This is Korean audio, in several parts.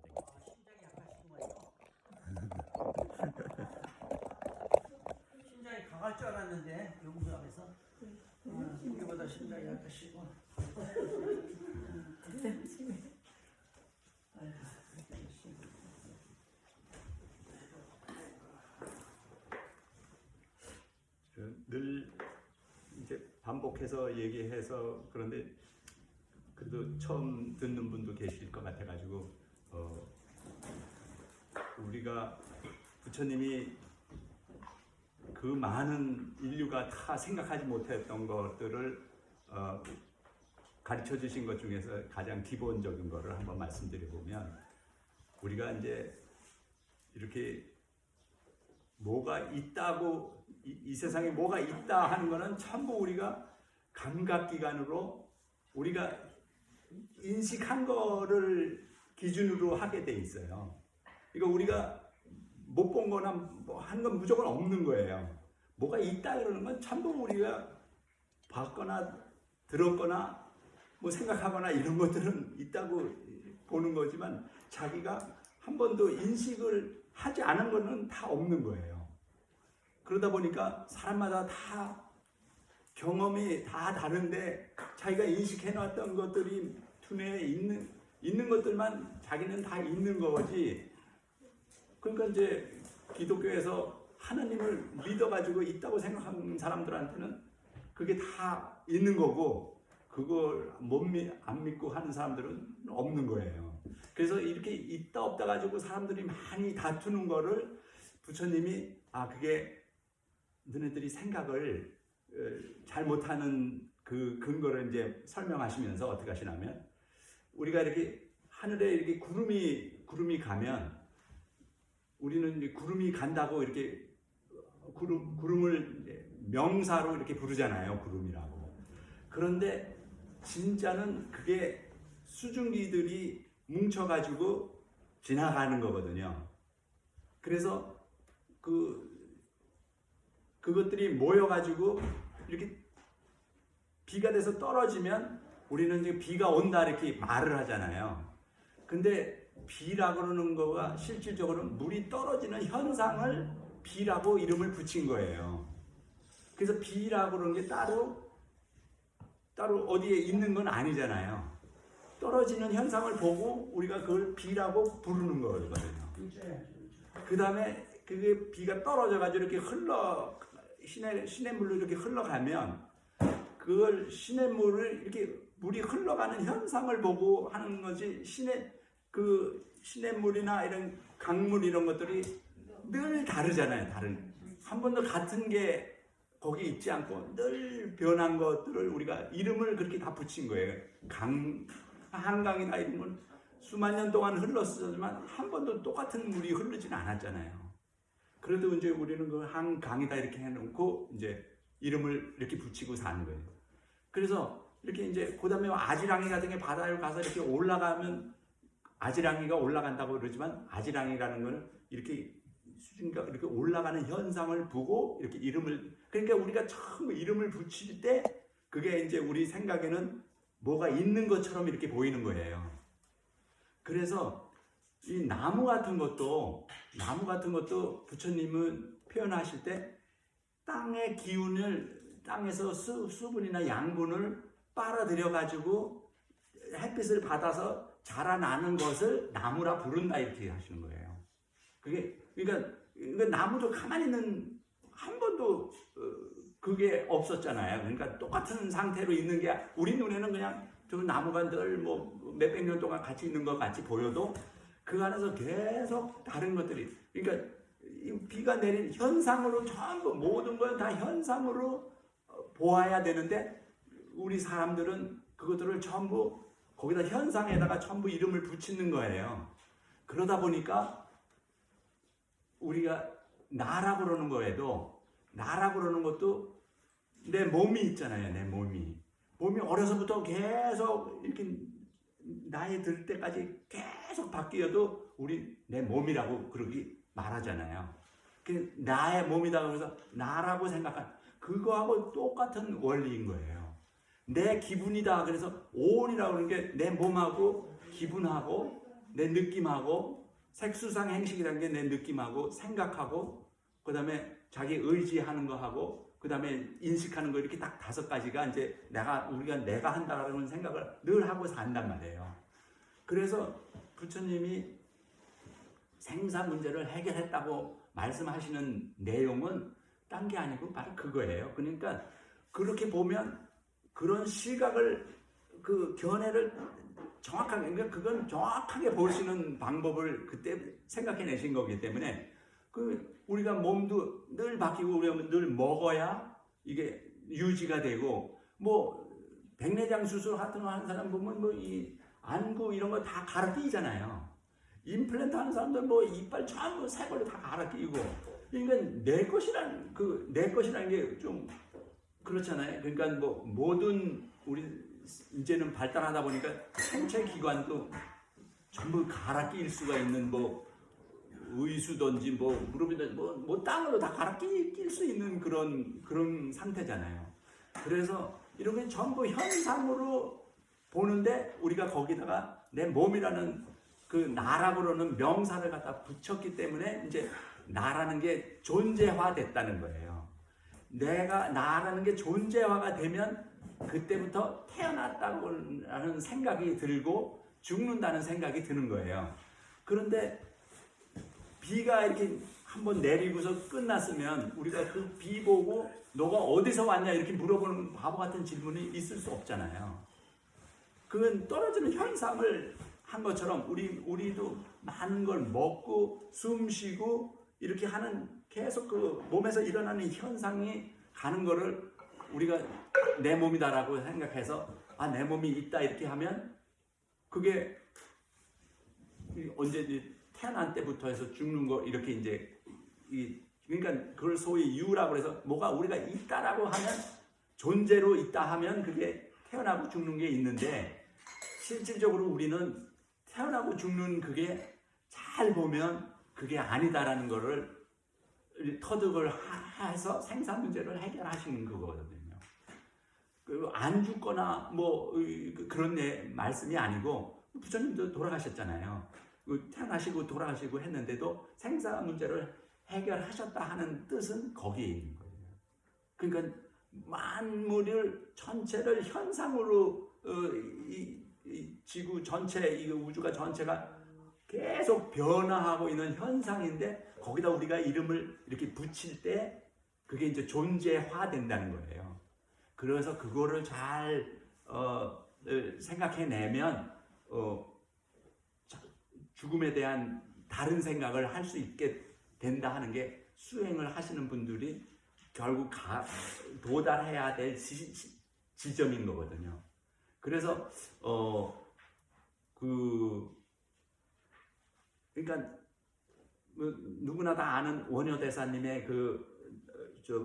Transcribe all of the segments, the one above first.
굴러다니고. 심장이 약하시구만요. 심장이 강할 줄 알았는데 용서하면서 우리보다 심장이 약하시고. 늘 이제 반복해서 얘기해서 그런데 그래도 처음 듣는 분도 계실 것 같아가지고 우리가 부처님이 그 많은 인류가 다 생각하지 못했던 것들을 가르쳐 주신 것 중에서 가장 기본적인 거를 한번 말씀드려 보면 우리가 이제 이렇게 뭐가 있다고 이 세상에 뭐가 있다 하는 거는 전부 우리가 감각기관으로 우리가 인식한 거를 기준으로 하게 돼 있어요. 이거 우리가 못 본 거나 뭐 한 건 무조건 없는 거예요. 뭐가 있다 그러는 건 전부 우리가 봤거나 들었거나 뭐 생각하거나 이런 것들은 있다고 보는 거지만 자기가 한 번도 인식을 하지 않은 거는 다 없는 거예요. 그러다 보니까 사람마다 다 경험이 다 다른데 자기가 인식해 놨던 것들이 두뇌에 있는 것들만 자기는 다 있는 거지. 그러니까 이제 기독교에서 하나님을 믿어가지고 있다고 생각하는 사람들한테는 그게 다 있는 거고 그걸 안 믿고 하는 사람들은 없는 거예요. 그래서 이렇게 있다 없다 가지고 사람들이 많이 다투는 거를 부처님이 그게 너네들이 생각을 잘 못하는 그 근거를 이제 설명하시면서 어떻게 하시냐면 우리가 이렇게 하늘에 이렇게 구름이 가면 우리는 이제 구름이 간다고 이렇게 구름을 명사로 이렇게 부르잖아요. 구름이라고. 그런데 진짜는 그게 수증기들이 뭉쳐가지고 지나가는 거거든요. 그래서 그것들이 모여가지고 이렇게 비가 돼서 떨어지면 우리는 이제 비가 온다 이렇게 말을 하잖아요. 근데 비라고 그러는 거가 실질적으로는 물이 떨어지는 현상을 비라고 이름을 붙인 거예요. 그래서 비라고 그러는 게 따로 어디에 있는 건 아니잖아요. 떨어지는 현상을 보고 우리가 그걸 비라고 부르는 거거든요. 그 다음에 그게 비가 떨어져가지고 이렇게 시냇물로 이렇게 흘러가면 그걸 시냇물을 이렇게 물이 흘러가는 현상을 보고 하는 것이 시냇물이나 이런 강물 이런 것들이 늘 다르잖아요. 한 번도 같은 게 거기 있지 않고 늘 변한 것들을 우리가 이름을 그렇게 다 붙인 거예요. 한강이나 이런 건 수만 년 동안 흘렀지만 한 번도 똑같은 물이 흐르지는 않았잖아요. 그래도 이제 우리는 그 한강이다 이렇게 해놓고 이제 이름을 이렇게 붙이고 사는 거예요. 그래서 이렇게 이제 그다음에 아지랑이 같은 게 바다에 가서 이렇게 올라가면 아지랑이가 올라간다고 그러지만 아지랑이라는 거는 이렇게 수증기가 이렇게 올라가는 현상을 보고 이렇게 그러니까 우리가 처음 이름을 붙일 때 그게 이제 우리 생각에는 뭐가 있는 것처럼 이렇게 보이는 거예요. 그래서 이 나무 같은 것도 부처님은 표현하실 때 땅의 기운을 땅에서 수분이나 양분을 빨아들여 가지고 햇빛을 받아서 자라나는 것을 나무라 부른다 이렇게 하시는 거예요. 그러니까 나무도 가만히 있는 한 번도 그게 없었잖아요. 그러니까 똑같은 상태로 있는 게 우리 눈에는 그냥 저 나무가 늘 뭐 몇백 년 동안 같이 있는 것 같이 보여도 그 안에서 계속 다른 것들이 그러니까 비가 내린 현상으로 전부 모든 걸 다 현상으로 보아야 되는데 우리 사람들은 그것들을 전부 거기다 현상에다가 전부 이름을 붙이는 거예요. 그러다 보니까 우리가 나라고 그러는 것도 내 몸이 있잖아요. 내 몸이 어려서부터 계속 이렇게 나이 들 때까지 계속 바뀌어도 우리 내 몸이라고 그러기 말하잖아요. 나의 몸이다 그래서 나라고 생각한 그거하고 똑같은 원리인 거예요. 내 기분이다 그래서 온이라고 그러는 게 내 몸하고 기분하고 내 느낌하고 색수상 행식이라는 게 내 느낌하고 생각하고 그다음에 자기 의지하는 거 하고 그다음에 인식하는 거 이렇게 딱 5가지가 이제 우리가 내가 한다라는 생각을 늘 하고 산단 말이에요. 그래서 부처님이 생사 문제를 해결했다고 말씀하시는 내용은 딴 게 아니고 바로 그거예요. 그러니까 그렇게 보면 그런 시각을 그 견해를 정확하게 그러니까 그건 정확하게 보시는 방법을 그때 생각해내신 거기 때문에 그 우리가 몸도 늘 바뀌고 우리가 늘 먹어야 이게 유지가 되고 뭐 백내장 수술 같은 거 하는 사람 보면 뭐 이 안구 이런 거 다 갈아 끼잖아요. 임플란트 하는 사람들 뭐 이빨 전부 새 걸로 다 갈아 끼고 그러니까 내 것이라는 게 좀 그렇잖아요. 그러니까 뭐 모든 우리 이제는 발달하다 보니까 생체 기관도 전부 갈아 낄 수가 있는 뭐 의수든지 뭐 무릎이든지 뭐 땅으로 다 갈아 낄 수 있는 그런 상태잖아요. 그래서 이런 게 전부 현상으로 보는데 우리가 거기다가 내 몸이라는 그 나라고 그러는 명사를 갖다 붙였기 때문에 이제 나라는 게 존재화됐다는 거예요. 나라는 게 존재화가 되면 그때부터 태어났다고 하는 생각이 들고 죽는다는 생각이 드는 거예요. 그런데 비가 이렇게 한번 내리고서 끝났으면 우리가 그 비 보고 너가 어디서 왔냐 이렇게 물어보는 바보 같은 질문이 있을 수 없잖아요. 그건 떨어지는 현상을 한 것처럼 우리도 많은 걸 먹고 숨 쉬고 이렇게 하는 계속 그 몸에서 일어나는 현상이 가는 거를 우리가 내 몸이다라고 생각해서 내 몸이 있다 이렇게 하면 그게 언제 태어난 때부터 해서 죽는 거 이렇게 이제 그러니까 그걸 소위 유라고 해서 뭐가 우리가 있다라고 하면 존재로 있다 하면 그게 태어나고 죽는 게 있는데 실질적으로 우리는 태어나고 죽는 그게 잘 보면 그게 아니다라는 거를 터득을 해서 생사 문제를 해결하시는 거거든요. 그리고 안 죽거나 뭐 그런 말씀이 아니고 부처님도 돌아가셨잖아요. 태어나시고 돌아가시고 했는데도 생사 문제를 해결하셨다 하는 뜻은 거기에 있는 거예요. 그러니까 만물을 전체를 현상으로 이 지구 전체 이 우주가 전체가 계속 변화하고 있는 현상인데 거기다 우리가 이름을 이렇게 붙일 때 그게 이제 존재화된다는 거예요. 그래서 그거를 잘 생각해내면 죽음에 대한 다른 생각을 할 수 있게 된다 하는 게 수행을 하시는 분들이 결국 도달해야 될 지점인 거거든요. 그래서 그러니까 누구나 다 아는 원효대사님의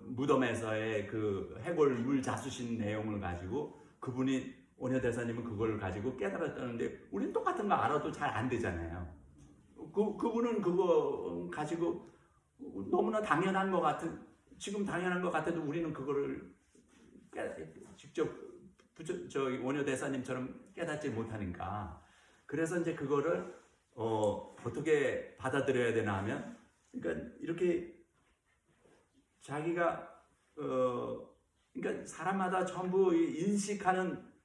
무덤에서의 그 해골 물 자수신 내용을 가지고 그분이 원효대사님은 그걸 가지고 깨달았다는데 우리는 똑같은 거 알아도 잘 안 되잖아요. 그분은 그거 가지고 너무나 당연한 것 같은 지금 당연한 것 같아도 우리는 그거를 직접 원효대사님처럼 깨닫지 못하니까 그래서 이제 그거를 어떻게 받아들여야 되나 하면 그러니까 이렇게 자기가 그러니까 사람마다 전부 인식하는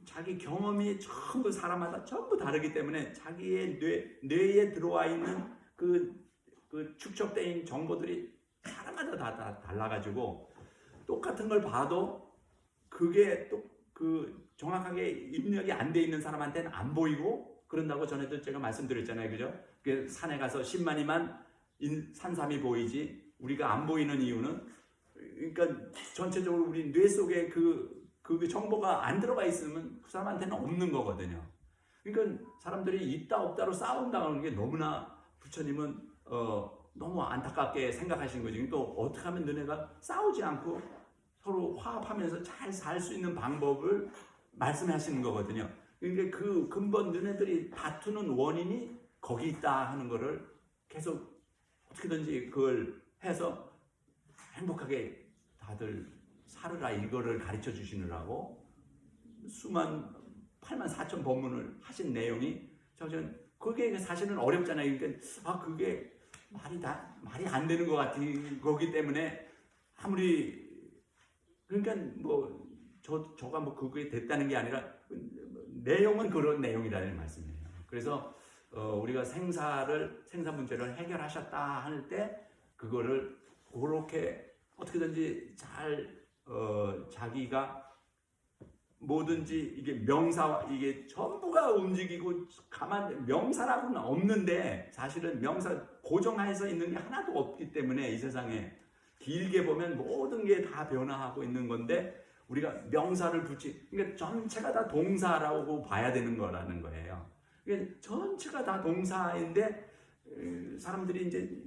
자기 경험이 전부 사람마다 전부 다르기 때문에 자기의 뇌에 들어와 있는 그 축적된 정보들이 사람마다 다 달라가지고 똑같은 걸 봐도 그게 또 정확하게 입력이 안 돼 있는 사람한테는 안 보이고 그런다고 전에도 제가 말씀드렸잖아요, 그죠? 그 산에 가서 10만이만 산삼이 보이지 우리가 안 보이는 이유는 그러니까 전체적으로 우리 뇌 속에 그 정보가 안 들어가 있으면 그 사람한테는 없는 거거든요. 그러니까 사람들이 있다 없다로 싸운다는 게 너무나 부처님은 너무 안타깝게 생각하시는 거지. 또 어떻게 하면 너네가 싸우지 않고 서로 화합하면서 잘 살 수 있는 방법을 말씀하시는 거거든요. 그러니까 그 근본 너네들이 다투는 원인이 거기 있다 하는 거를 계속 어떻게든지 그걸 해서 행복하게 다들 살으라 이거를 가르쳐 주시느라고 수만 84,000 법문을 하신 내용이 저는 그게 사실은 어렵잖아요. 그러니까 그게 말이 안 되는 것 같은 거기 때문에 아무리 그러니까 뭐 저가 뭐 그게 됐다는 게 아니라 내용은 그런 내용이라는 말씀이에요. 그래서 우리가 생사 문제를 해결하셨다 할 때 그거를 그렇게 어떻게든지 잘 자기가 뭐든지 이게 이게 전부가 움직이고 가만 명사라고는 없는데 사실은 명사 고정해서 있는 게 하나도 없기 때문에 이 세상에 길게 보면 모든 게 다 변화하고 있는 건데 우리가 명사를 그러니까 전체가 다 동사라고 봐야 되는 거라는 거예요. 그러니까 전체가 다 동사인데 사람들이 이제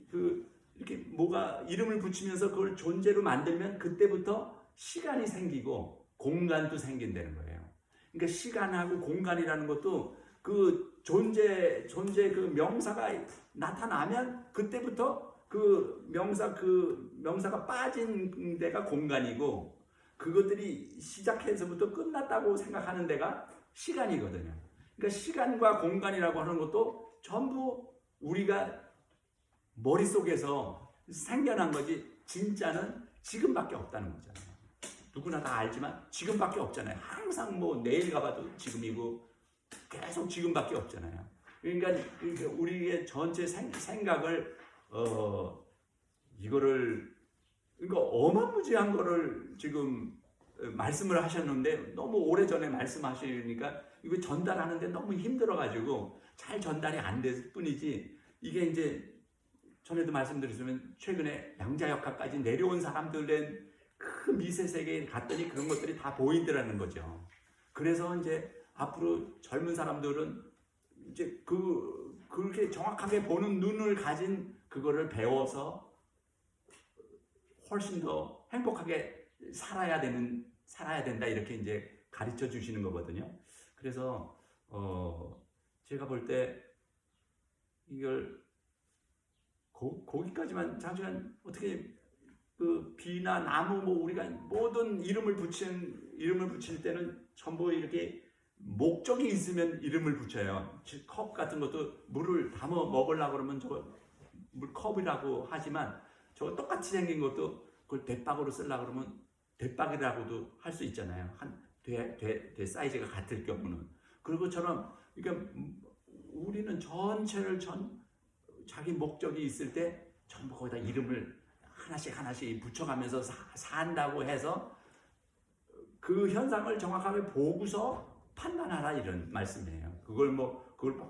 이렇게 뭐가 이름을 붙이면서 그걸 존재로 만들면 그때부터 시간이 생기고 공간도 생긴다는 거예요. 그러니까 시간하고 공간이라는 것도 그 존재 그 명사가 나타나면 그때부터 그 명사가 빠진 데가 공간이고 그것들이 시작해서부터 끝났다고 생각하는 데가 시간이거든요. 그러니까 시간과 공간이라고 하는 것도 전부 우리가 머릿속에서 생겨난 거지 진짜는 지금밖에 없다는 거잖아요. 누구나 다 알지만 지금밖에 없잖아요. 항상 뭐 내일 가봐도 지금이고 계속 지금밖에 없잖아요. 그러니까 우리의 전체 생각을 이거를 그러니까 어마무지한 거를 지금 말씀을 하셨는데 너무 오래전에 말씀하시니까 이거 전달하는데 너무 힘들어가지고 잘 전달이 안 됐을 뿐이지 이게 이제 전에도 말씀드렸으면 최근에 양자역학까지 내려온 사람들의 그 미세 세계에 갔더니 그런 것들이 다 보이더라는 거죠. 그래서 이제 앞으로 젊은 사람들은 이제 그렇게 정확하게 보는 눈을 가진 그거를 배워서 훨씬 더 행복하게 살아야 된다 이렇게 이제 가르쳐 주시는 거거든요. 그래서 제가 볼 때 이걸 거기까지만 잠시만 어떻게 그 비나 나무 뭐 우리가 모든 이름을 붙일 때는 전부 이렇게 목적이 있으면 이름을 붙여요. 컵 같은 것도 물을 담아 먹으려고 그러면 저거 물컵이라고 하지만 저거 똑같이 생긴 것도 그걸 대박으로 쓰려고 그러면 대박이라고도 할 수 있잖아요. 대 사이즈가 같을 경우는. 그런 것처럼 그러니까 우리는 전체를 자기 목적이 있을 때 전부 거기다 이름을 하나씩 붙여가면서 산다고 해서 그 현상을 정확하게 보고서 판단하라 이런 말씀이에요. 그걸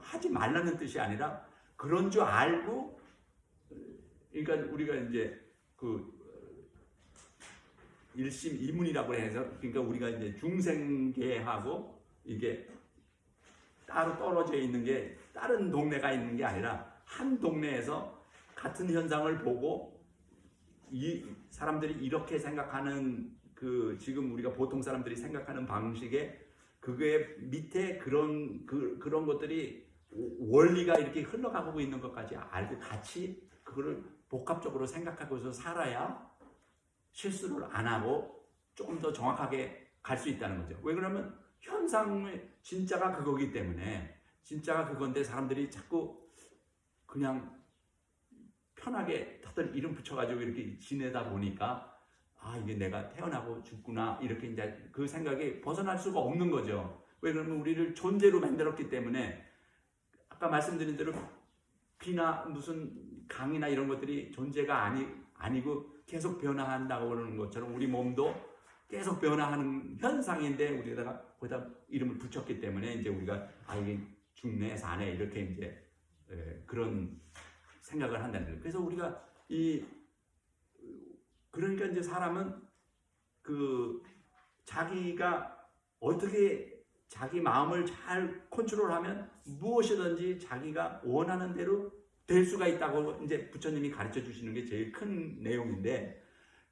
하지 말라는 뜻이 아니라 그런 줄 알고 그러니까 우리가 이제 일심이문이라고 해서 그러니까 우리가 이제 중생계하고 이게 따로 떨어져 있는 게 다른 동네가 있는 게 아니라 한 동네에서 같은 현상을 보고 이 사람들이 이렇게 생각하는 지금 우리가 보통 사람들이 생각하는 방식에 그게 밑에 그런 것들이 원리가 이렇게 흘러가고 있는 것까지 알고 같이 그거를 복합적으로 생각하고서 살아야 실수를 안 하고 조금 더 정확하게 갈 수 있다는 거죠. 왜 그러면 현상의 진짜가 그거기 때문에 진짜가 그건데 사람들이 자꾸 그냥 편하게 다들 이름 붙여가지고 이렇게 지내다 보니까 이게 내가 태어나고 죽구나 이렇게 이제 그 생각이 벗어날 수가 없는 거죠. 왜 그러면 우리를 존재로 만들었기 때문에 아까 말씀드린 대로 비나 무슨 강이나 이런 것들이 존재가 아니고 계속 변화한다고 그러는 것처럼 우리 몸도 계속 변화하는 현상인데 우리가 거기다 이름을 붙였기 때문에 이제 우리가 이게 죽네 사네 이렇게 이제 그런 생각을 한다는 거예요. 그래서 우리가 그러니까 이제 사람은 자기가 어떻게 자기 마음을 잘 컨트롤하면 무엇이든지 자기가 원하는 대로 될 수가 있다고 이제 부처님이 가르쳐 주시는 게 제일 큰 내용인데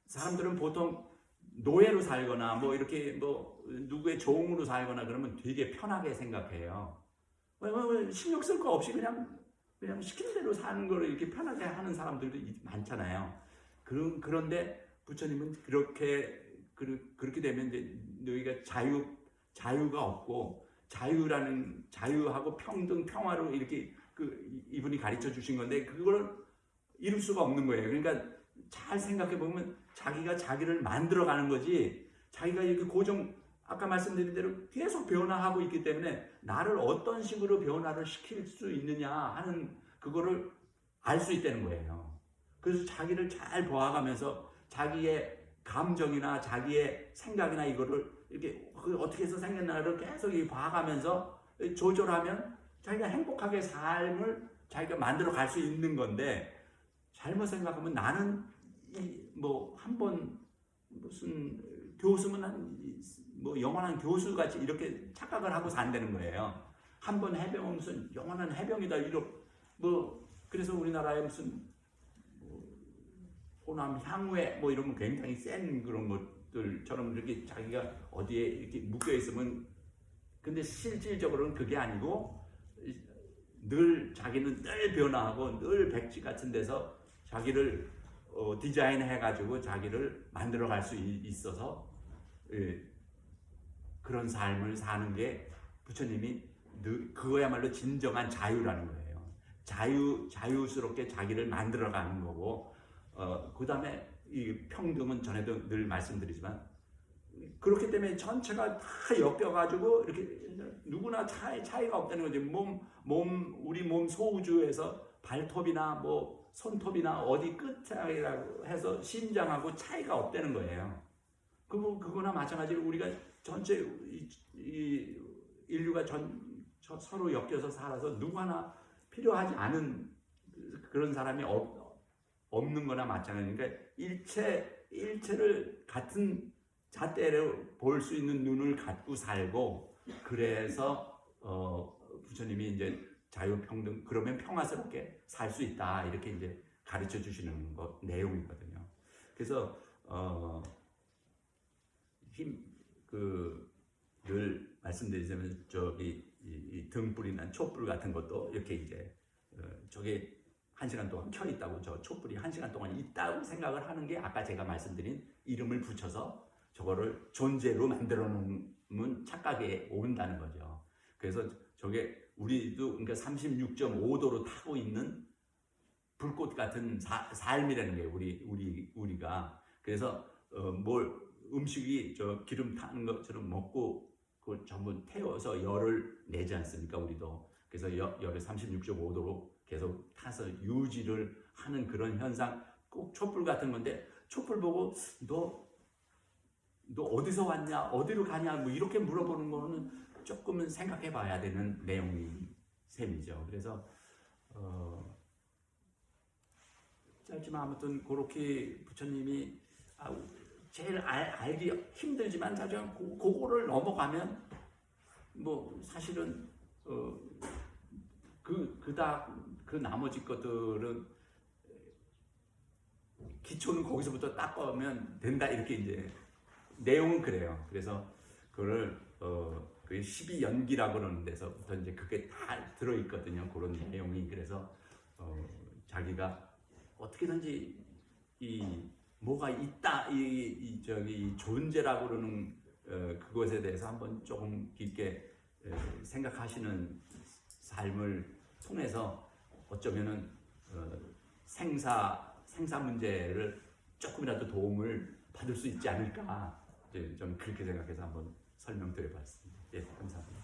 사람들은 보통 노예로 살거나 뭐 이렇게 뭐 누구의 종으로 살거나 그러면 되게 편하게 생각해요. 신경 쓸 거 없이 그냥 시키는 대로 사는 거를 이렇게 편하게 하는 사람들도 많잖아요. 그런데 부처님은 그렇게 되면 이제 너희가 자유가 없고 자유하고 평등, 평화로 이렇게 이분이 가르쳐 주신 건데 그걸 이룰 수가 없는 거예요. 그러니까 잘 생각해 보면 자기가 자기를 만들어가는 거지. 자기가 이렇게 아까 말씀드린 대로 계속 변화하고 있기 때문에 나를 어떤 식으로 변화를 시킬 수 있느냐 하는 그거를 알 수 있다는 거예요. 그래서 자기를 잘 보아가면서 자기의 감정이나 자기의 생각이나 이거를 이렇게 어떻게 해서 생겼나를 계속 봐가면서 조절하면 자기가 행복하게 삶을 자기가 만들어 갈 수 있는 건데, 잘못 생각하면 나는 뭐 한 번 무슨 교수면 뭐 영원한 교수 같이 이렇게 착각을 하고 산다는 거예요. 한 번 해병은 무슨 영원한 해병이다 뭐 그래서 우리나라에 무슨 호남 향후에 뭐 이러면 굉장히 센 그런 것들처럼 이렇게 자기가 어디에 이렇게 묶여 있으면, 근데 실질적으로는 그게 아니고 자기는 늘 변화하고 늘 백지 같은 데서 자기를 디자인해 가지고 자기를 만들어 갈 수 있어서 그런 삶을 사는 게 부처님이 그거야말로 진정한 자유라는 거예요. 자유스럽게 자기를 만들어 가는 거고, 그 다음에 이 평등은 전에도 늘 말씀드리지만 그렇기 때문에 전체가 다 엮여가지고 이렇게 누구나 차이가 없다는 거죠. 우리 몸 소우주에서 발톱이나 뭐 손톱이나 어디 끝이라고 해서 심장하고 차이가 없다는 거예요. 그거나 마찬가지로 우리가 전체 이 인류가 서로 엮여서 살아서 누구 하나 필요하지 않은 그런 사람이 없는 거나 마찬가지니까 일체를 같은 잣대로 볼 수 있는 눈을 갖고 살고, 그래서 부처님이 이제 자유평등, 그러면 평화스럽게 살 수 있다 이렇게 이제 가르쳐 주시는 내용이거든요. 그래서 늘 말씀드리자면 이 등불이 난 촛불 같은 것도 이렇게 이제 저게 1시간 동안 켜 있다고, 저 촛불이 1시간 동안 있다고 생각을 하는 게 아까 제가 말씀드린 이름을 붙여서 저거를 존재로 만들어 놓으면 착각에 온다는 거죠. 그래서 저게 우리도 그러니까 36.5도로 타고 있는 불꽃 같은 삶이라는 게 우리가. 그래서 음식이 저 기름 타는 것처럼 먹고 그걸 전부 태워서 열을 내지 않습니까? 우리도. 그래서 열을 36.5도로 계속 타서 유지를 하는 그런 현상, 꼭 촛불 같은 건데, 촛불 보고 너 어디서 왔냐, 어디로 가냐, 뭐 이렇게 물어보는 거는 조금은 생각해 봐야 되는 내용인 셈이죠. 그래서 짧지만 아무튼 그렇게 부처님이 제일 알기 힘들지만 사실 그거를 넘어가면 뭐 사실은 그 나머지 것들은 기초는 거기서부터 닦으면 된다 이렇게 이제 내용은 그래요. 그래서 그거를 그 12연기라고 그러는 데서부터 이제 그게 다 들어있거든요. 그런 내용이. 그래서 자기가 어떻게든지 뭐가 있다, 이 존재라고 그러는 그것에 대해서 한번 조금 깊게 생각하시는 삶을 통해서 어쩌면은 생사 문제를 조금이라도 도움을 받을 수 있지 않을까, 좀 그렇게 생각해서 한번 설명드려봤습니다. 예, 감사합니다.